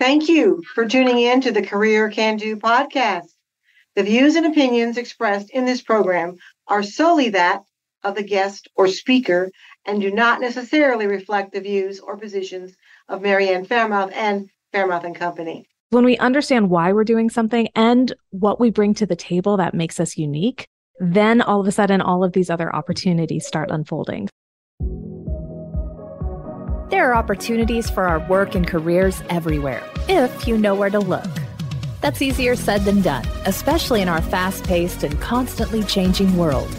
Thank you for tuning in to the Career Can Do podcast. The views and opinions expressed in this program are solely that of the guest or speaker and do not necessarily reflect the views or positions of Ann Faremouth and Faremouth and Company. When we understand why we're doing something and what we bring to the table that makes us unique, then all of a sudden, all of these other opportunities start unfolding. There are opportunities for our work and careers everywhere, if you know where to look. That's easier said than done, especially in our fast-paced and constantly changing world.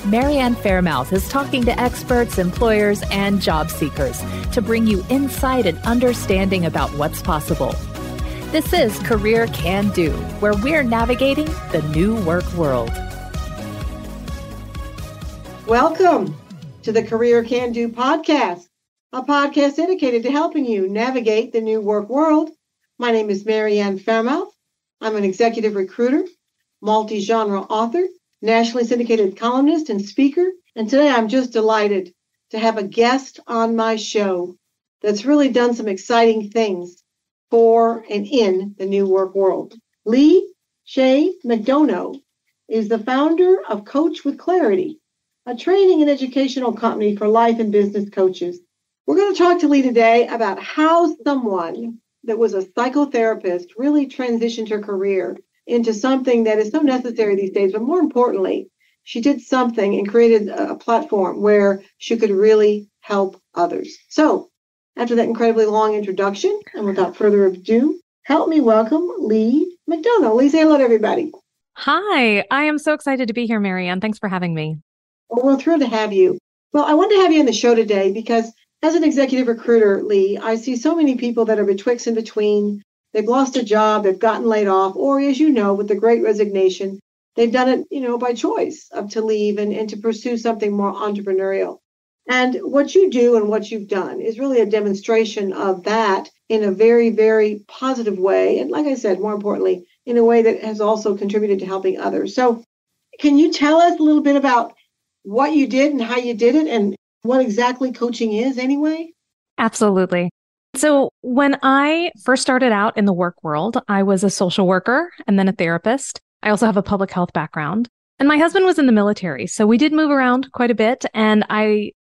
Ann Faremouth is talking to experts, employers, and job seekers to bring you insight and understanding about what's possible. This is Career Can Do, where we're navigating the new work world. Welcome to the Career Can Do podcast, a podcast dedicated to helping you navigate the new work world. My name is Ann Faremouth. I'm an executive recruiter, multi-genre author, nationally syndicated columnist and speaker. And today I'm just delighted to have a guest on my show that's really done some exciting things for and in the new work world. Lee Chaix McDonough is the founder of Coach with Clarity, a training and educational company for life and business coaches. We're going to talk to Lee today about how someone that was a psychotherapist really transitioned her career into something that is so necessary these days. But more importantly, she did something and created a platform where she could really help others. So after that incredibly long introduction, and without further ado, help me welcome Lee McDonough. Lee, say hello to everybody. Hi, I am so excited to be here, Ann. Thanks for having me. Well, we're thrilled to have you. Well, I wanted to have you on the show today because as an executive recruiter, Lee, I see so many people that are betwixt and between. They've lost a job, they've gotten laid off, or as you know, with the Great Resignation, they've done it, by choice to leave and to pursue something more entrepreneurial. And what you do and what you've done is really a demonstration of that in a very, very positive way. And like I said, more importantly, in a way that has also contributed to helping others. So can you tell us a little bit about what you did and how you did it and what exactly coaching is anyway? Absolutely. So when I first started out in the work world, I was a social worker and then a therapist. I also have a public health background. And my husband was in the military. So we did move around quite a bit. And I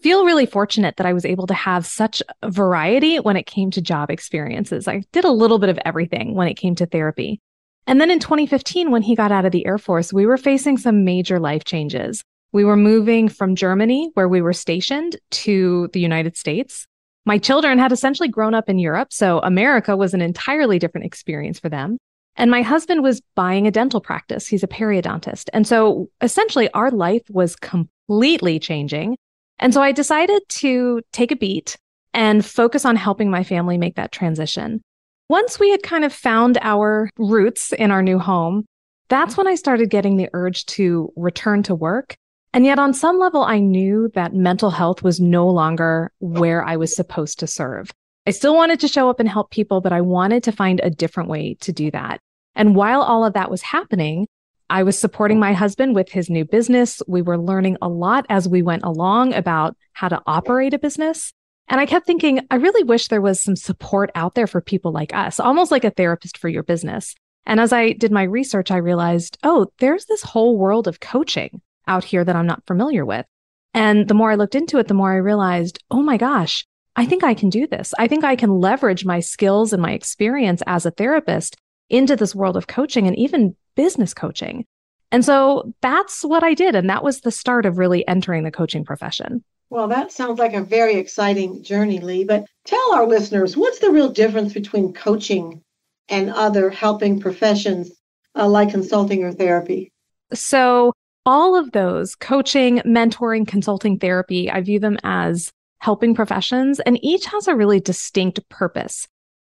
feel really fortunate that I was able to have such a variety when it came to job experiences. I did a little bit of everything when it came to therapy. And then in 2015, when he got out of the Air Force, we were facing some major life changes. We were moving from Germany, where we were stationed, to the United States. My children had essentially grown up in Europe, so America was an entirely different experience for them. And my husband was buying a dental practice. He's a periodontist. And so essentially our life was completely changing. And so I decided to take a beat and focus on helping my family make that transition. Once we had kind of found our roots in our new home, that's when I started getting the urge to return to work. And yet on some level, I knew that mental health was no longer where I was supposed to serve. I still wanted to show up and help people, but I wanted to find a different way to do that. And while all of that was happening, I was supporting my husband with his new business. We were learning a lot as we went along about how to operate a business. And I kept thinking, I really wish there was some support out there for people like us, almost like a therapist for your business. And as I did my research, I realized, there's this whole world of coaching out here that I'm not familiar with. And the more I looked into it, the more I realized, oh my gosh, I think I can do this. I think I can leverage my skills and my experience as a therapist into this world of coaching and even business coaching. And so that's what I did. And that was the start of really entering the coaching profession. Well, that sounds like a very exciting journey, Lee. But tell our listeners, what's the real difference between coaching and other helping professions like consulting or therapy? So all of those, coaching, mentoring, consulting, therapy, I view them as helping professions, and each has a really distinct purpose.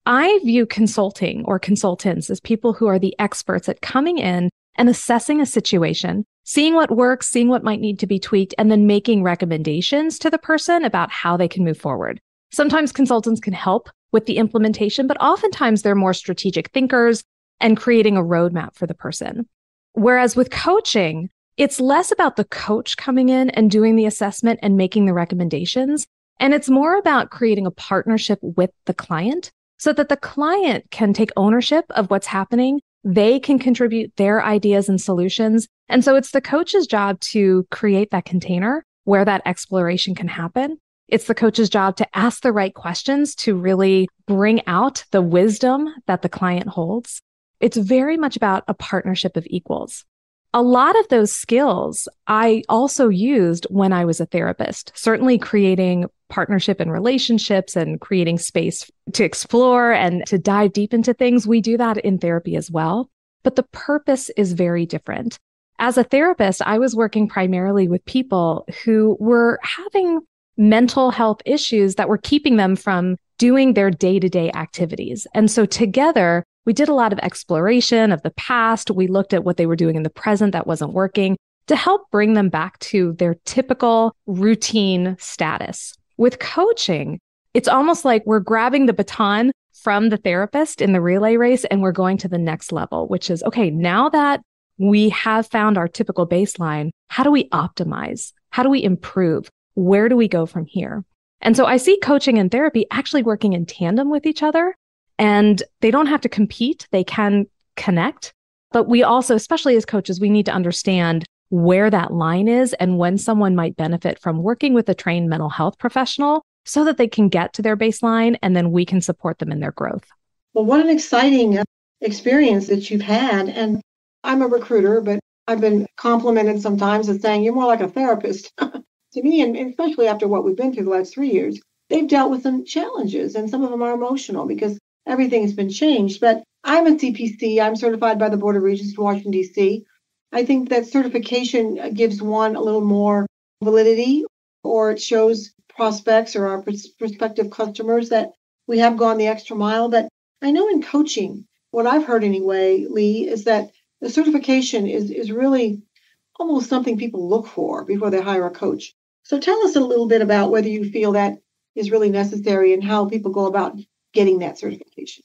I view consulting or consultants as people who are the experts at coming in and assessing a situation, seeing what works, seeing what might need to be tweaked, and then making recommendations to the person about how they can move forward. Sometimes consultants can help with the implementation, but oftentimes they're more strategic thinkers and creating a roadmap for the person. Whereas with coaching, it's less about the coach coming in and doing the assessment and making the recommendations. And it's more about creating a partnership with the client so that the client can take ownership of what's happening. They can contribute their ideas and solutions. And so it's the coach's job to create that container where that exploration can happen. It's the coach's job to ask the right questions to really bring out the wisdom that the client holds. It's very much about a partnership of equals. A lot of those skills I also used when I was a therapist, certainly creating partnership and relationships and creating space to explore and to dive deep into things. We do that in therapy as well, but the purpose is very different. As a therapist, I was working primarily with people who were having mental health issues that were keeping them from doing their day-to-day activities. And so together, we did a lot of exploration of the past. We looked at what they were doing in the present that wasn't working to help bring them back to their typical routine status. With coaching, it's almost like we're grabbing the baton from the therapist in the relay race and we're going to the next level, which is, okay, now that we have found our typical baseline, how do we optimize? How do we improve? Where do we go from here? And so I see coaching and therapy actually working in tandem with each other. And they don't have to compete, they can connect. But we also, especially as coaches, we need to understand where that line is and when someone might benefit from working with a trained mental health professional so that they can get to their baseline and then we can support them in their growth. Well, what an exciting experience that you've had. And I'm a recruiter, but I've been complimented sometimes as saying, you're more like a therapist to me, and especially after what we've been through the last 3 years. They've dealt with some challenges and some of them are emotional because everything has been changed. But I'm a CPC. I'm certified by the Board of Regents in Washington, D.C. I think that certification gives one a little more validity, or it shows prospects or our prospective customers that we have gone the extra mile. But I know in coaching, what I've heard anyway, Lee, is that the certification is really almost something people look for before they hire a coach. So tell us a little bit about whether you feel that is really necessary and how people go about getting that certification.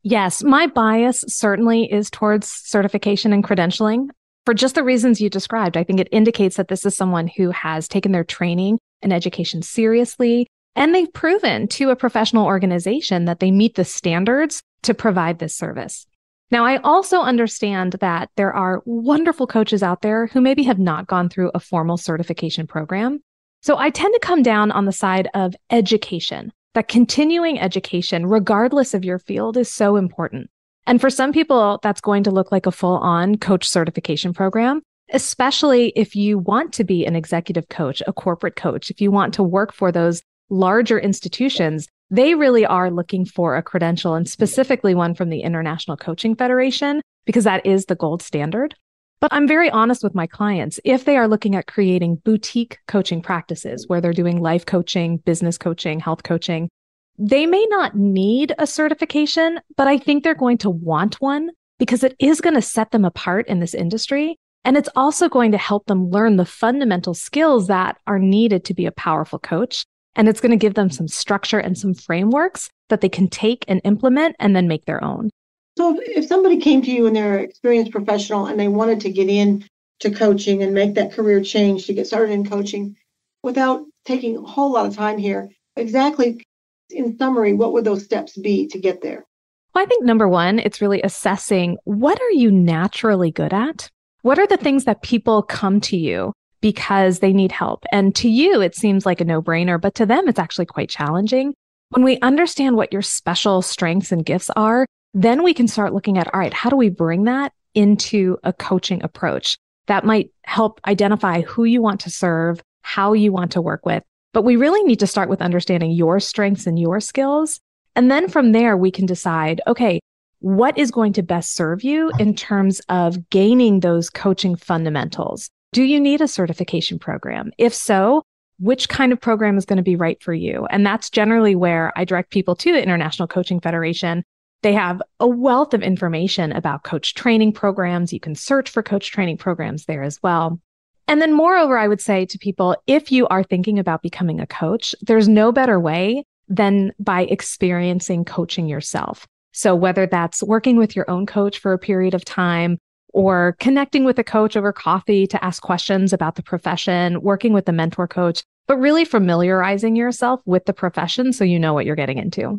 Yes, my bias certainly is towards certification and credentialing. For just the reasons you described, I think it indicates that this is someone who has taken their training and education seriously, and they've proven to a professional organization that they meet the standards to provide this service. Now, I also understand that there are wonderful coaches out there who maybe have not gone through a formal certification program. So I tend to come down on the side of education. That continuing education, regardless of your field, is so important. And for some people, that's going to look like a full-on coach certification program, especially if you want to be an executive coach, a corporate coach, if you want to work for those larger institutions. They really are looking for a credential, and specifically one from the International Coaching Federation, because that is the gold standard. But I'm very honest with my clients. If they are looking at creating boutique coaching practices where they're doing life coaching, business coaching, health coaching, they may not need a certification, but I think they're going to want one because it is going to set them apart in this industry. And it's also going to help them learn the fundamental skills that are needed to be a powerful coach. And it's going to give them some structure and some frameworks that they can take and implement and then make their own. So if somebody came to you and they're an experienced professional and they wanted to get into coaching and make that career change to get started in coaching, without taking a whole lot of time here, exactly in summary, what would those steps be to get there? Well, I think number one, it's really assessing what are you naturally good at? What are the things that people come to you because they need help? And to you, it seems like a no-brainer, but to them, it's actually quite challenging. When we understand what your special strengths and gifts are, then we can start looking at, all right, how do we bring that into a coaching approach that might help identify who you want to serve, how you want to work with. But we really need to start with understanding your strengths and your skills. And then from there, we can decide, okay, what is going to best serve you in terms of gaining those coaching fundamentals? Do you need a certification program? If so, which kind of program is going to be right for you? And that's generally where I direct people to the International Coaching Federation. They have a wealth of information about coach training programs. You can search for coach training programs there as well. And then moreover, I would say to people, if you are thinking about becoming a coach, there's no better way than by experiencing coaching yourself. So whether that's working with your own coach for a period of time or connecting with a coach over coffee to ask questions about the profession, working with a mentor coach, but really familiarizing yourself with the profession so you know what you're getting into.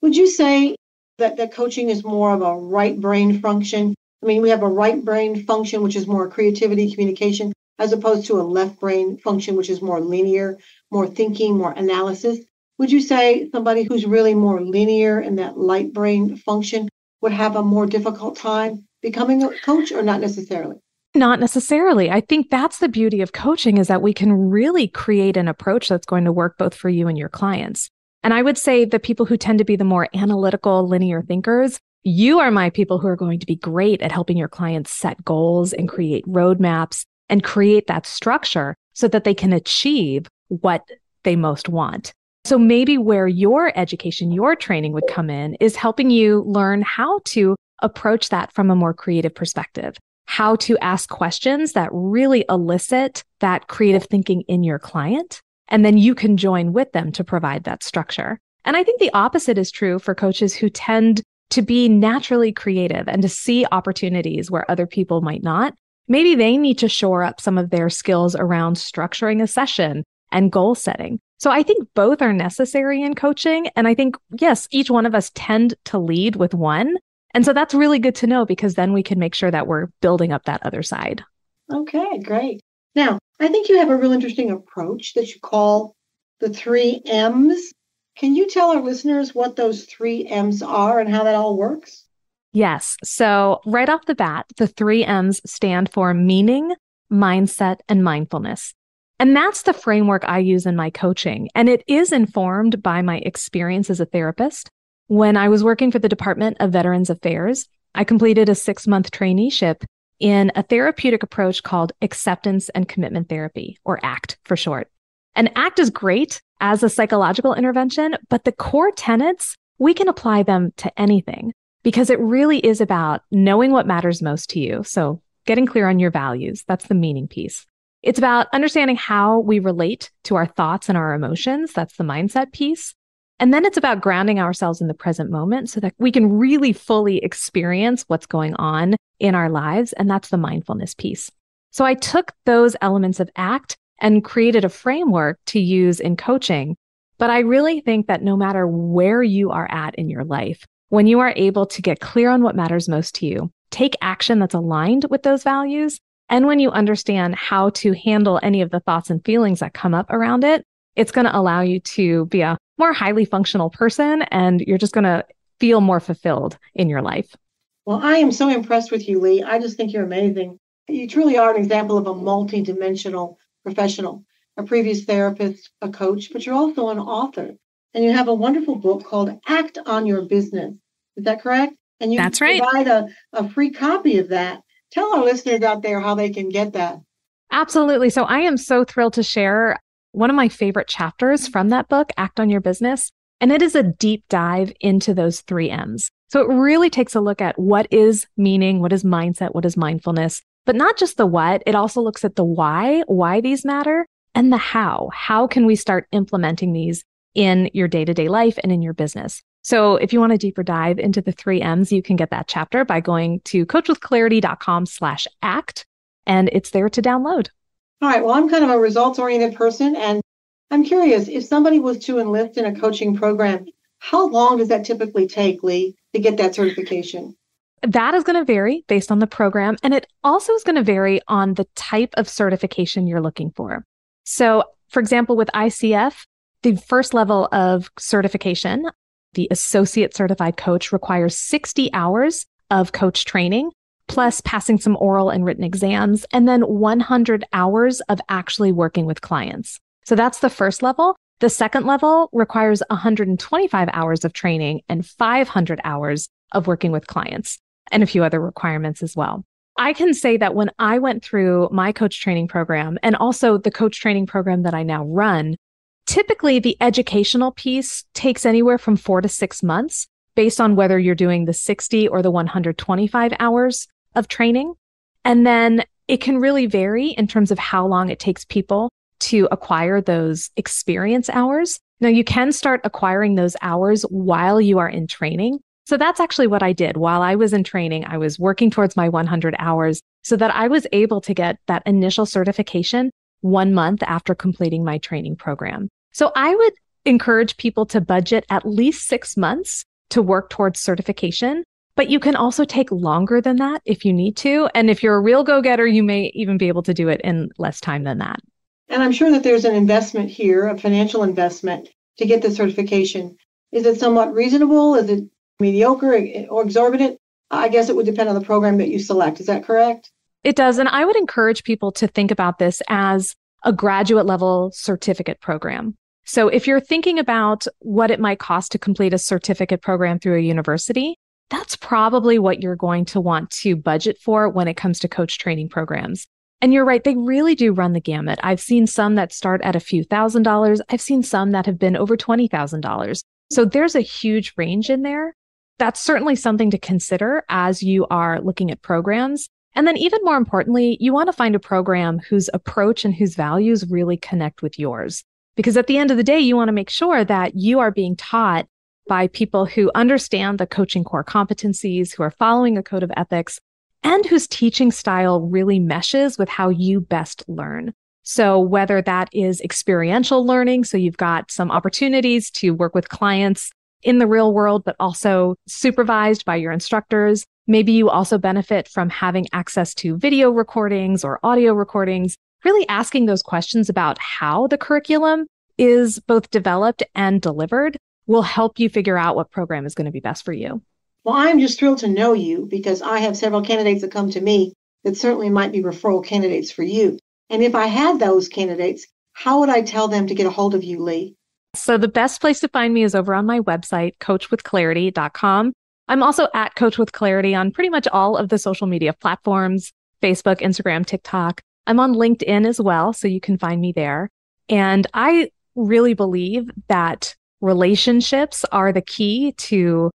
Would you say that coaching is more of a right brain function? I mean, we have a right brain function, which is more creativity, communication, as opposed to a left brain function, which is more linear, more thinking, more analysis. Would you say somebody who's really more linear in that light brain function would have a more difficult time becoming a coach, or not necessarily? Not necessarily. I think that's the beauty of coaching, is that we can really create an approach that's going to work both for you and your clients. And I would say the people who tend to be the more analytical, linear thinkers, you are my people who are going to be great at helping your clients set goals and create roadmaps and create that structure so that they can achieve what they most want. So maybe where your education, your training would come in is helping you learn how to approach that from a more creative perspective, how to ask questions that really elicit that creative thinking in your client. And then you can join with them to provide that structure. And I think the opposite is true for coaches who tend to be naturally creative and to see opportunities where other people might not. Maybe they need to shore up some of their skills around structuring a session and goal setting. So I think both are necessary in coaching. And I think, yes, each one of us tend to lead with one. And so that's really good to know, because then we can make sure that we're building up that other side. Okay, great. Now, I think you have a real interesting approach that you call the 3 M's. Can you tell our listeners what those 3 M's are and how that all works? Yes. So right off the bat, the 3 M's stand for meaning, mindset, and mindfulness. And that's the framework I use in my coaching. And it is informed by my experience as a therapist. When I was working for the Department of Veterans Affairs, I completed a 6-month traineeship in a therapeutic approach called acceptance and commitment therapy, or ACT for short. And ACT is great as a psychological intervention, but the core tenets, we can apply them to anything, because it really is about knowing what matters most to you. So getting clear on your values, that's the meaning piece. It's about understanding how we relate to our thoughts and our emotions. That's the mindset piece. And then it's about grounding ourselves in the present moment so that we can really fully experience what's going on in our lives. And that's the mindfulness piece. So I took those elements of ACT and created a framework to use in coaching. But I really think that no matter where you are at in your life, when you are able to get clear on what matters most to you, take action that's aligned with those values, and when you understand how to handle any of the thoughts and feelings that come up around it, it's going to allow you to be a more highly functional person, and you're just going to feel more fulfilled in your life. Well, I am so impressed with you, Lee. I just think you're amazing. You truly are an example of a multidimensional professional, a previous therapist, a coach, but you're also an author. And you have a wonderful book called Act on Your Business. Is that correct? And you That's right. Provide a free copy of that. Tell our listeners out there how they can get that. Absolutely. So I am so thrilled to share one of my favorite chapters from that book, Act on Your Business. And it is a deep dive into those 3 M's. So it really takes a look at what is meaning, what is mindset, what is mindfulness, but not just the what. It also looks at the why these matter, and the how. How can we start implementing these in your day-to-day life and in your business? So if you want a deeper dive into the 3 M's, you can get that chapter by going to coachwithclarity.com/act, and it's there to download. All right. Well, I'm kind of a results-oriented person, and I'm curious, if somebody was to enlist in a coaching program, how long does that typically take, Lee, to get that certification? That is going to vary based on the program, and it also is going to vary on the type of certification you're looking for. So, for example, with ICF, the first level of certification, the associate certified coach, requires 60 hours of coach training, plus passing some oral and written exams, and then 100 hours of actually working with clients. So that's the first level. The second level requires 125 hours of training and 500 hours of working with clients, and a few other requirements as well. I can say that when I went through my coach training program, and also the coach training program that I now run, typically the educational piece takes anywhere from 4 to 6 months based on whether you're doing the 60 or the 125 hours of training. And then it can really vary in terms of how long it takes people to acquire those experience hours. Now, you can start acquiring those hours while you are in training. So that's actually what I did. While I was in training, I was working towards my 100 hours so that I was able to get that initial certification 1 month after completing my training program. So I would encourage people to budget at least 6 months to work towards certification. But you can also take longer than that if you need to. And if you're a real go-getter, you may even be able to do it in less time than that. And I'm sure that there's an investment here, a financial investment to get the certification. Is it somewhat reasonable? Is it mediocre or exorbitant? I guess it would depend on the program that you select. Is that correct? It does. And I would encourage people to think about this as a graduate level certificate program. So if you're thinking about what it might cost to complete a certificate program through a university, that's probably what you're going to want to budget for when it comes to coach training programs. And you're right, they really do run the gamut. I've seen some that start at a few $1,000s. I've seen some that have been over $20,000. So there's a huge range in there. That's certainly something to consider as you are looking at programs. And then even more importantly, you want to find a program whose approach and whose values really connect with yours. Because at the end of the day, you want to make sure that you are being taught by people who understand the coaching core competencies, who are following a code of ethics, and whose teaching style really meshes with how you best learn. So whether that is experiential learning, so you've got some opportunities to work with clients in the real world, but also supervised by your instructors. Maybe you also benefit from having access to video recordings or audio recordings, really asking those questions about how the curriculum is both developed and delivered will help you figure out what program is going to be best for you. Well, I'm just thrilled to know you because I have several candidates that come to me that certainly might be referral candidates for you. And if I had those candidates, how would I tell them to get a hold of you, Lee? So the best place to find me is over on my website, coachwithclarity.com. I'm also at Coach with Clarity on pretty much all of the social media platforms, Facebook, Instagram, TikTok. I'm on LinkedIn as well, so you can find me there. And I really believe that relationships are the key to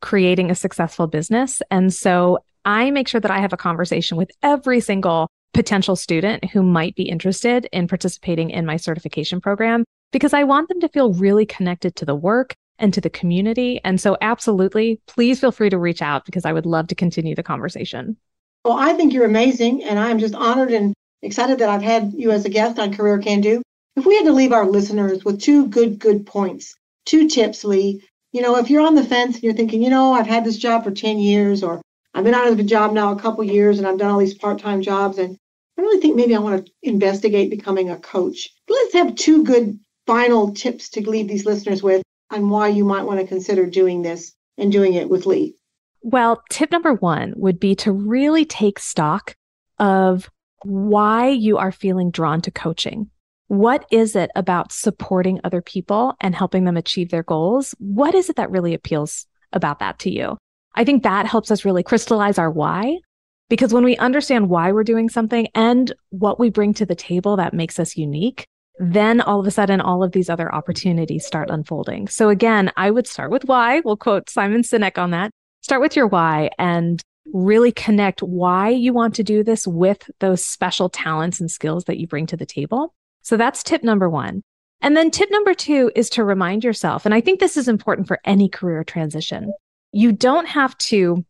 creating a successful business. And so I make sure that I have a conversation with every single potential student who might be interested in participating in my certification program, because I want them to feel really connected to the work and to the community. And so absolutely, please feel free to reach out because I would love to continue the conversation. Well, I think you're amazing. And I'm just honored and excited that I've had you as a guest on Career Can Do. If we had to leave our listeners with two good points, 2 tips, Lee, if you're on the fence and you're thinking, I've had this job for 10 years, or I've been out of the job now a couple years and I've done all these part-time jobs, and I really think maybe I want to investigate becoming a coach. Let's have 2 good final tips to leave these listeners with on why you might want to consider doing this and doing it with Lee. Well, tip number 1 would be to really take stock of why you are feeling drawn to coaching. What is it about supporting other people and helping them achieve their goals? What is it that really appeals about that to you? I think that helps us really crystallize our why, because when we understand why we're doing something and what we bring to the table that makes us unique, then all of a sudden, all of these other opportunities start unfolding. So again, I would start with why. We'll quote Simon Sinek on that. Start with your why and really connect why you want to do this with those special talents and skills that you bring to the table. So that's tip number 1. And then tip number 2 is to remind yourself, and I think this is important for any career transition. You don't have to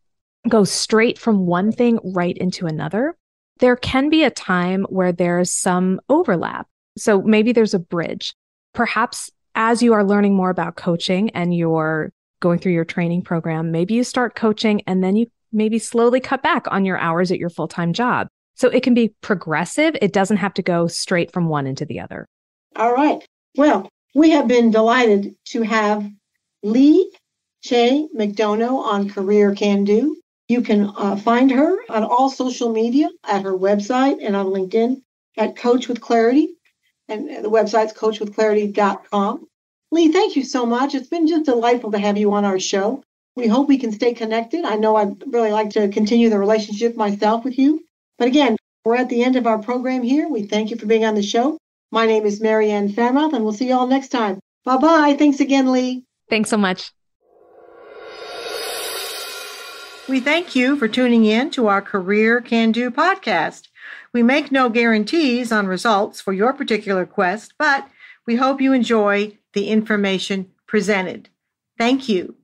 go straight from one thing right into another. There can be a time where there's some overlap. So maybe there's a bridge. Perhaps as you are learning more about coaching and you're going through your training program, maybe you start coaching and then you maybe slowly cut back on your hours at your full-time job. So it can be progressive. It doesn't have to go straight from one into the other. All right. Well, we have been delighted to have Lee Chaix McDonough on Career Can Do. You can find her on all social media at her website and on LinkedIn at Coach with Clarity. And the website's coachwithclarity.com. Lee, thank you so much. It's been just delightful to have you on our show. We hope we can stay connected. I know I'd really like to continue the relationship myself with you. But again, we're at the end of our program here. We thank you for being on the show. My name is Ann Faremouth, and we'll see you all next time. Bye-bye. Thanks again, Lee. Thanks so much. We thank you for tuning in to our Career Can Do podcast. We make no guarantees on results for your particular quest, but we hope you enjoy the information presented. Thank you.